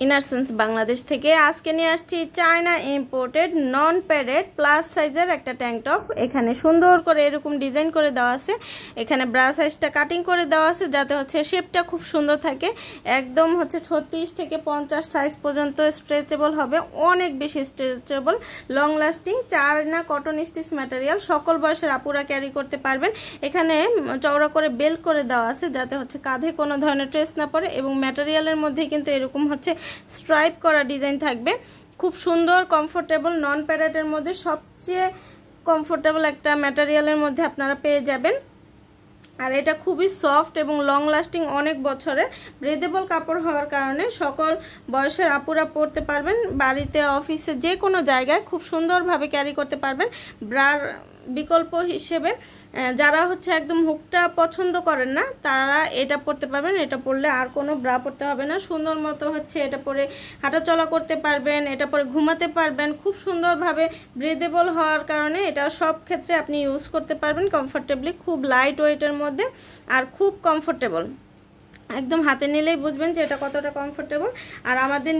ইনারসেন্স বাংলাদেশ থেকে আজকে নিয়ে আসছি চায়না ইম্পোর্টেড নন প্যাডেড প্লাস সাইজের একটা ট্যাঙ্ক টপ। এখানে সুন্দর করে এরকম ডিজাইন করে দেওয়া আছে। এখানে ব্রা সাইজটা কাটিং করে দেওয়া আছে যাতে হচ্ছে শেপটা খুব সুন্দর থাকে। একদম হচ্ছে 36 থেকে 50 সাইজ পর্যন্ত স্ট্রেচেবল হবে, অনেক বেশি stretchable, long lasting, China cotton stitch material, সকল বয়সের আপুরা ক্যারি করতে পারবেন। এখানে চওড়া করে বেল্ট করে দেওয়া আছে যাতে হচ্ছে কাঁধে কোনো ধরনের ট্রেস না পড়ে, এবং ম্যাটেরিয়ালের মধ্যে কিন্তু এরকম হচ্ছে স্ট্রাইপ করা ডিজাইন থাকবে। খুব সুন্দর কমফোর্টেবল নন প্যাডেডের মধ্যে সবচেয়ে কমফোর্টেবল একটা ম্যাটেরিয়ালের মধ্যে আপনারা পেয়ে যাবেন। আর এটা খুবই সফট এবং লং লাস্টিং, অনেক বছরের ব্রেদেবল কাপড় হওয়ার কারণে সকল বয়সের আপুরা পরতে পারবেন। বাড়িতে, অফিসে, যে কোনো জায়গায় খুব সুন্দরভাবে ক্যারি করতে পারবেন। ব্রার বিকল্প হিসেবে যারা হচ্ছে একদম হুকটা পছন্দ করেন না তারা এটা পরতে পারবেন। এটা পরলে আর কোনো ব্রা পরতে হবে না, সুন্দর মতো হচ্ছে এটা পরে হাঁটাচলা করতে পারবেন, এটা পরে ঘুমাতে পারবেন। খুব সুন্দরভাবে ব্রেদেবল হওয়ার কারণে এটা সব ক্ষেত্রে আপনি ইউজ করতে পারবেন কমফোর্টেবলি। খুব লাইট ওয়েটের মধ্যে আর খুব কমফোর্টেবল, একদম হাতে নিলেই বুঝবেন যে এটা কতটা কমফোর্টেবল। আর আমাদের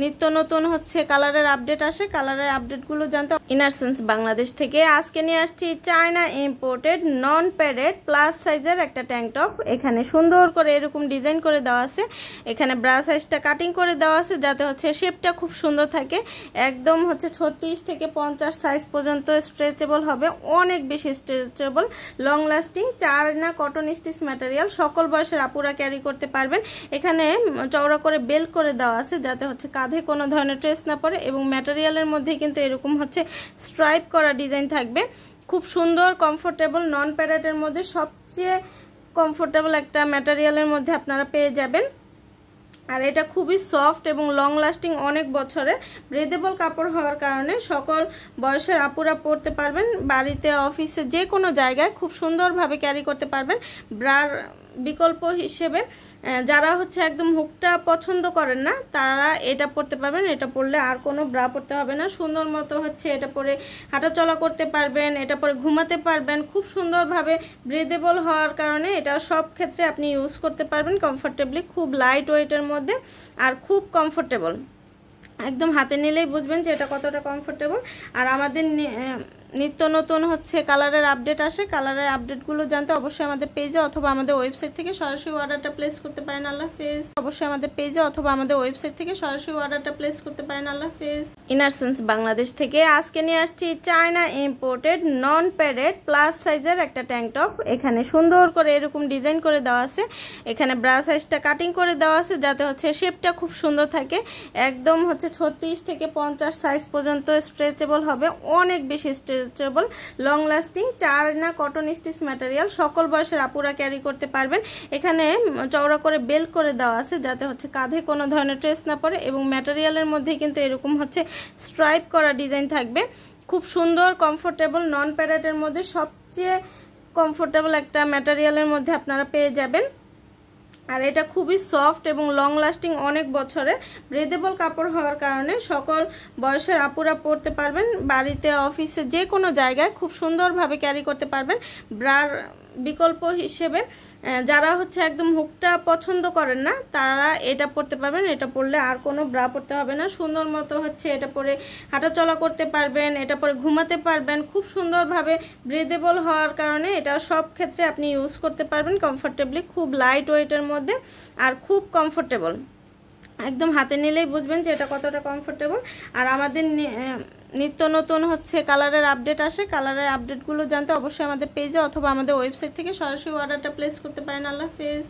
নিত্য নতুন হচ্ছে কালারের আপডেট আসে, কালারের আপডেটগুলো জানতে ইনারসেন্স বাংলাদেশ থেকে আজকে নিয়ে আসছি চায়না ইম্পোর্টেড নন প্যাডেড প্লাস সাইজের একটা ট্যাঙ্ক টপ। এখানে সুন্দর করে এরকম ডিজাইন করে দেওয়া আছে। এখানে ব্রা সাইজটা কাটিং করে দেওয়া আছে যাতে হচ্ছে শেপটা খুব সুন্দর থাকে। একদম হচ্ছে 36 থেকে 50 সাইজ পর্যন্ত স্ট্রেচেবল হবে, অনেক বেশি stretchable, long lasting, China cotton stitch material, সকল বয়সের আপুরা ক্যারি করতে পারবেন। এখানে চওড়া করে বেল্ট করে দেওয়া আছে যাতে হচ্ছে কাঁধে কোনো ধরনের ট্রেস না পড়ে, এবং ম্যাটেরিয়ালের মধ্যে কিন্তু এরকম হচ্ছে স্ট্রাইপ করা ডিজাইন থাকবে। খুব সুন্দর কমফোর্টেবল নন প্যাডেডের মধ্যে সবচেয়ে কমফোর্টেবল একটা ম্যাটেরিয়ালের মধ্যে আপনারা পেয়ে যাবেন। আর এটা খুবই সফট এবং লং লাস্টিং, অনেক বছরের ব্রেদেবল কাপড় হওয়ার কারণে সকল বয়সের আপুরা পরতে পারবেন। বাড়িতে, অফিসে, যে কোনো জায়গায় খুব সুন্দরভাবে ক্যারি করতে পারবেন। ব্রার বিকল্প হিসেবে যারা হচ্ছে একদম হুকটা পছন্দ করেন না তারা এটা পরতে পারবেন। এটা পরলে আর কোনো ব্রা পরতে হবে না, সুন্দর মতো হচ্ছে এটা পরে হাঁটাচলা করতে পারবেন, এটা পরে ঘুমাতে পারবেন। খুব সুন্দরভাবে ব্রেদেবল হওয়ার কারণে এটা সব ক্ষেত্রে আপনি ইউজ করতে পারবেন কমফোর্টেবলি। খুব লাইট ওয়েটের মধ্যে আর খুব কমফোর্টেবল, একদম হাতে নিলেই বুঝবেন যে এটা কতটা কমফোর্টেবল। আর আমাদের নিত্য নতুন হচ্ছে কালারের আপডেট আসে, কালারের আপডেটগুলো জানতে অবশ্যই আমাদের পেজে অথবা আমাদের ওয়েবসাইট থেকে সরাসরি অর্ডারটা প্লেস করতে পারেন। আল্লাহ হাফেজ। অবশ্যই আমাদের পেজে অথবা আমাদের ওয়েবসাইট থেকে সরাসরি অর্ডারটা প্লেস করতে পারেন। আল্লাহ হাফেজ। ইনারসেন্স বাংলাদেশ থেকে আজকে নিয়ে আসছি চায়না ইম্পোর্টেড নন প্যাডেড প্লাস সাইজের একটা ট্যাঙ্ক টপ। এখানে সুন্দর করে এরকম ডিজাইন করে দেওয়া আছে। এখানে ব্রা সাইজটা কাটিং করে দেওয়া আছে যাতে হচ্ছে শেপটা খুব সুন্দর থাকে। একদম হচ্ছে 36 থেকে 50 সাইজ পর্যন্ত স্ট্রেচেবল হবে, অনেক বেশি stretchable, long lasting, China cotton stitch material, সকল বয়সের আপুরা ক্যারি করতে পারবেন। এখানে চওড়া করে বেল্ট করে দেওয়া আছে যাতে হচ্ছে কাঁধে কোনো ধরনের ট্রেস না পড়ে, এবং ম্যাটেরিয়ালের মধ্যে কিন্তু এরকম হচ্ছে স্ট্রাইপ করা ডিজাইন থাকবে। খুব সুন্দর কমফোর্টেবল নন প্যাডেডের মধ্যে সবচেয়ে কমফোর্টেবল একটা ম্যাটেরিয়ালের মধ্যে আপনারা পেয়ে যাবেন। আর এটা খুবই সফট এবং লং লাস্টিং, অনেক বছরের ব্রেদেবল কাপড় হওয়ার কারণে সকল বয়সের আপুরা পরতে পারবেন। বাড়িতে, অফিসে, যে কোনো জায়গায় খুব সুন্দরভাবে ক্যারি করতে পারবেন। ব্রার বিকল্প হিসেবে যারা হচ্ছে একদম হুকটা পছন্দ করেন না তারা এটা পরতে পারবেন। এটা পরলে আর কোনো ব্রা পরতে হবে না, সুন্দর মতো হচ্ছে এটা পরে হাঁটাচলা করতে পারবেন, এটা পরে ঘুমাতে পারবেন। খুব সুন্দরভাবে ব্রেদেবল হওয়ার কারণে এটা সব ক্ষেত্রে আপনি ইউজ করতে পারবেন কমফোর্টেবলি। খুব লাইট ওয়েটের মধ্যে আর খুব কমফোর্টেবল, একদম হাতে নিলেই বুঝবেন যে এটা কতটা কমফোর্টেবল। আর আমাদের নিত্য নতুন হচ্ছে কালারের আপডেট আসে, কালারের আপডেটগুলো জানতে অবশ্যই আমাদের পেজে অথবা আমাদের ওয়েবসাইট থেকে সরাসরি অর্ডারটা প্লেস করতে পারেন। আল্লাহ হাফেজ।